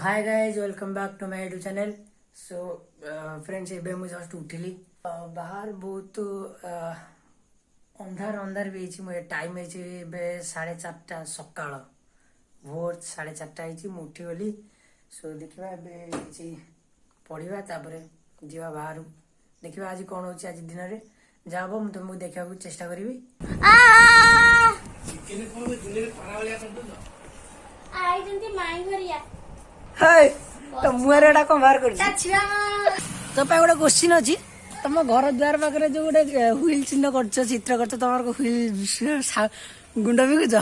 Hi guys welcome back to my YouTube channel. So friends एबे मु just उठिली। बाहर बहुत अंधार अंधार भी टाइम है 4:30 सकाळ भोर 4:30 मु उठी गली। सो देखा पढ़ा तापर जा बाहर देखा आज कौन हो आज दिन में जहाँ हम तुमको देखा चेष्टा करी। मुहर एटा कौन बाहर कर तो गोटे क्वेश्चन अच्छी तुम घर द्वार पाखे जो गोटे ह्विल चिन्ह कर चित्र कर तुम ह्विल गुंड बिकुच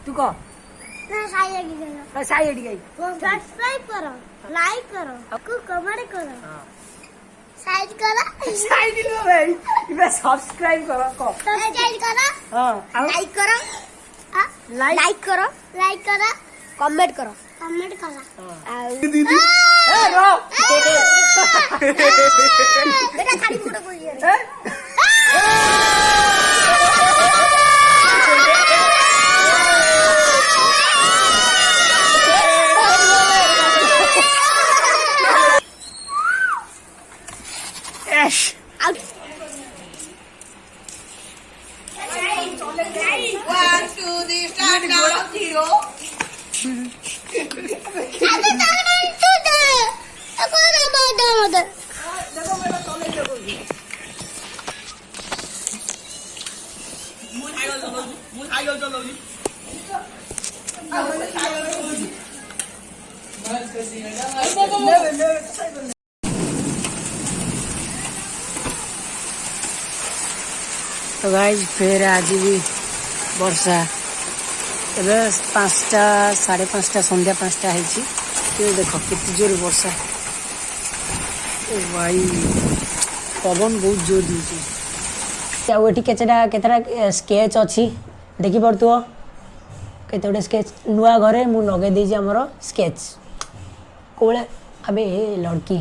तू कह सब्सक्राइब करो, लाइक करो, कमेंट करो, साइड करो, साइड लो भाई इबे सब्सक्राइब करो सब्सक्राइब करो, हां लाइक करो, लाइक करो, लाइक करो, कमेंट करो, कमेंट करो। दीदी ए रो बेटा खाली फोटो कोई है out. 1 2 3 start now 0 तो गाइज फिर आज भी वर्षा ए 5टा 5:30 संध्या 5टा है देख केते जोर वर्षा भाई पवन बहुत जोर दूसरी केतरा स्केच अच्छी देखी पड़ुव केते गोटे स्केच नुआ घरे मु लगे देजी आमर स्केच कोले अबे लड़की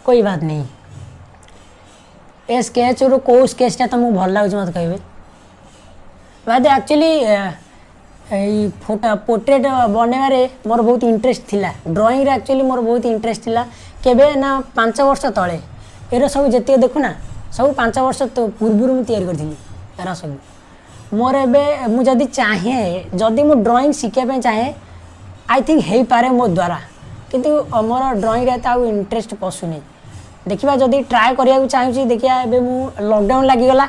कोई बात नहीं ए स्केच रो को स्केचटा तुमको भल लगे मत कहे बाद एक्चुअली फोटो पोर्ट्रेट बनवारे मोर बहुत इंटरेस्ट थिला ड्राइंग रे एक्चुअली मोर बहुत इंटरेस्ट थिला केबे ना 5 वर्ष तले एरा सब जते देखु ना सब 5 वर्ष तो पूर्व मु तैयार करथिली एरा सब मोर एबे मु जदी चाहे जदी मु ड्राइंग शिखे पे चाहे आई थिंक हेई पारे मो द्वारा किंतु मोर ड्राइंग रे ता इंटरेस्ट पसुनी देखा जदि ट्राए करिया चाहिए देखिए एबे मु लॉकडाउन लगिगला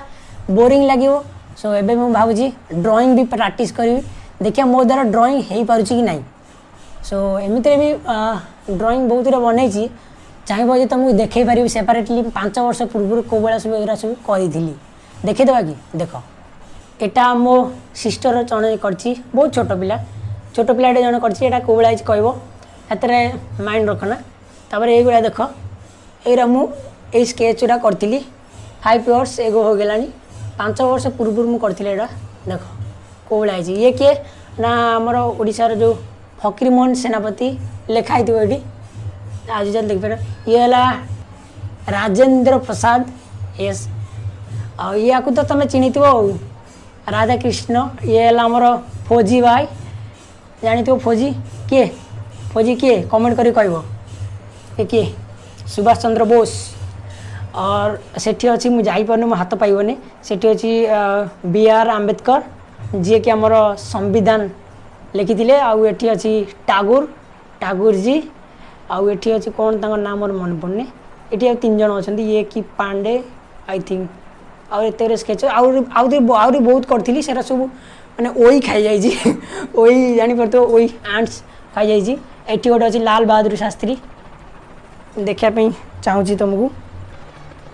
बोरिंग लगे सो एबे मु भावुची ड्राइंग भी प्रैक्टिस करी देखिए मो द्वारा ड्राइंग हो पारुची कि नहीं सो एमती भी ड्राइंग बहुत बनई चाहिए जी तुमको देखे पारि सेपरेटली 5 वर्ष पूर्व कौ भाया सब एरा सब करी देखीदे कि देख यहाँ मो सिस्टर जड़े कर बहुत छोट पिलाटे जन कर कौ भाया कह माइंड रखना तापर ये देख एरा मु ए स्केच गुड़ा करी 5 इयर्स एगो हो गलानी 5 वर्ष पूर्व मु करथिले एटा देख को भाया ये किए ना आमर ओडिशार जो फकीरमोहन सेनापति लिखाई थी ये आज जब देखिए ये है राजेंद्र प्रसाद यस या तो तुम चिन्ह राधा कृष्ण ये है आमर फौजी भाई जानी फौजी किए कमेंट करी कह किए सुभाष चंद्र बोस और सेठी अच्छी मुझे जापार मो हाथ पाइबनी सेठी अच्छी BR आम्बेडकर जी कि आमर संविधान लिखी आठी अच्छी टागोर जी आठी अच्छी कौन नाम मोर मन पड़ने ये 3 जन अच्छा ये कि पांडे आई थिंक आते स्केच आहरी बहुत करी से सब मैंने ओई खाई जाइए ओई जापर ओई आंट्स खाई जाइए ये गोटे अच्छी लाल बहादुर शास्त्री देखापी चाहूँगी तुमको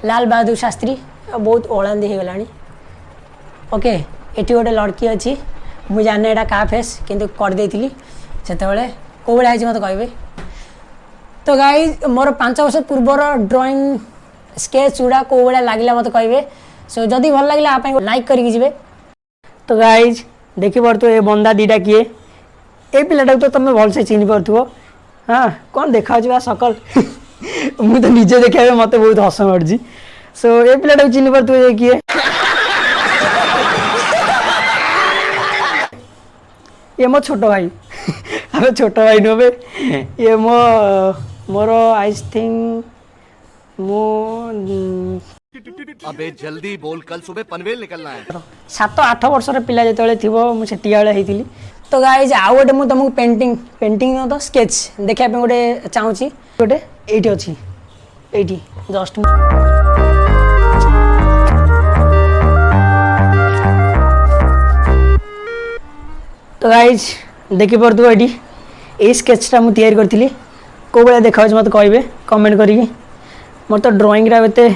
लाल बहादुर शास्त्री बहुत ओलांदी हो गला ओके ये गोटे लड़की अच्छी मुझे जाने यहाँ क्या फेस किंतु करदे से कौ भाया मत कहे तो गाइज मोर 5 वर्ष पूर्वर ड्राइंग स्केच गुड़ा कौ भाया लगे मत कहे सो जदि भल लगे आप लाइक करके जी तो गाइज देखी पार्थ ये बंदा दीटा किए ये पिलाटा तो तुम भलसे चिन्ह पार्थ्व हाँ कौन देखा सकल मुझे तो निजे देखा मत बहुत हस मार्ची सो ये पिलाटा चिन्ह पार्थ्व किए ये मो छोट भाई अबे छोट भाई नुबे ये मोर आई थिंक मो अबे जल्दी बोल, कल सुबह पनवेल निकलना है। 7-8 वर्षर पिला जो थी मुझे होती तो गाइज आउ गोटे मुझे तुमको पेंटिंग पेंटिंग तो स्केच देखा गोटे चाहूँगी गोटे ये अच्छी ये जस्ट तो गाइज देखी पार्थ्व ये स्केचटा मुझे तैयारी करी कौ भाया देखा मत कहे कमेंट करी मोर तो ड्राइंग एते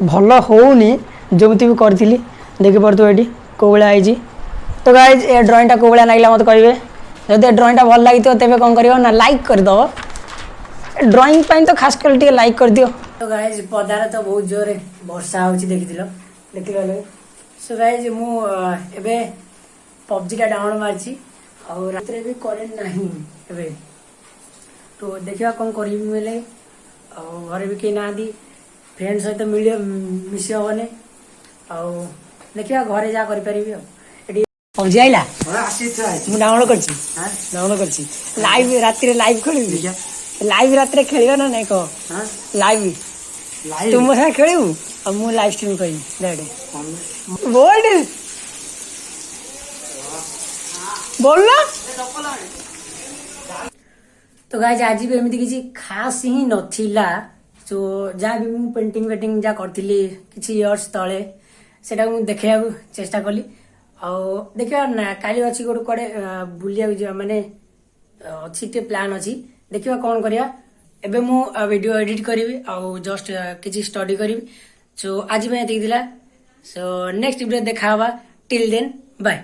भल होनी जमी भी करी देखी पार्थ्व ये कौ भाया आई तो गाइज ए ड्राइंगटा कौ भाया लगे मत कहे जब ड्राइंगटा भल लगी तेज कौन कर ना लाइक करदे ड्राइंग तो खास कर लाइक कर दियो तो गाइज पदार तो बहुत जोर वर्षा हो देखिल सो गाइज मुझे पबजीटा डाउनलोड मारी और रात भी करेन्ट नहीं एबे तो देखा कौन करी मिले घर भी कहीं ना फ्रेंड सहित मिसी हेनी देखा घरे जा करी पबजी आइला मुझे डाउनलोड कर लाइव रात लाइव खेल लाइव रात खेल ना नहीं कह लाइव तुम साथ खेलू और मुझे लाइव स्ट्रीम करी बोल्ड बोलना तो गाइज आज भी एमती किसी खास ही नथिला तो जहाँ भी मुझे पेंटिंग वेटिंग जहाँ करी किसी इयर्स तले सेटा मुझे देखा चेष्टा कली देखा ना काली अच्छी गोटे कड़े बुलिया माने अच्छी प्लान अच्छी देखा कौन करिया एबे मु वीडियो एडिट करी जस्ट किसी स्टडी करी सो आज ये सो नेक्स्ट वीडियो देखा टिल देन बाय।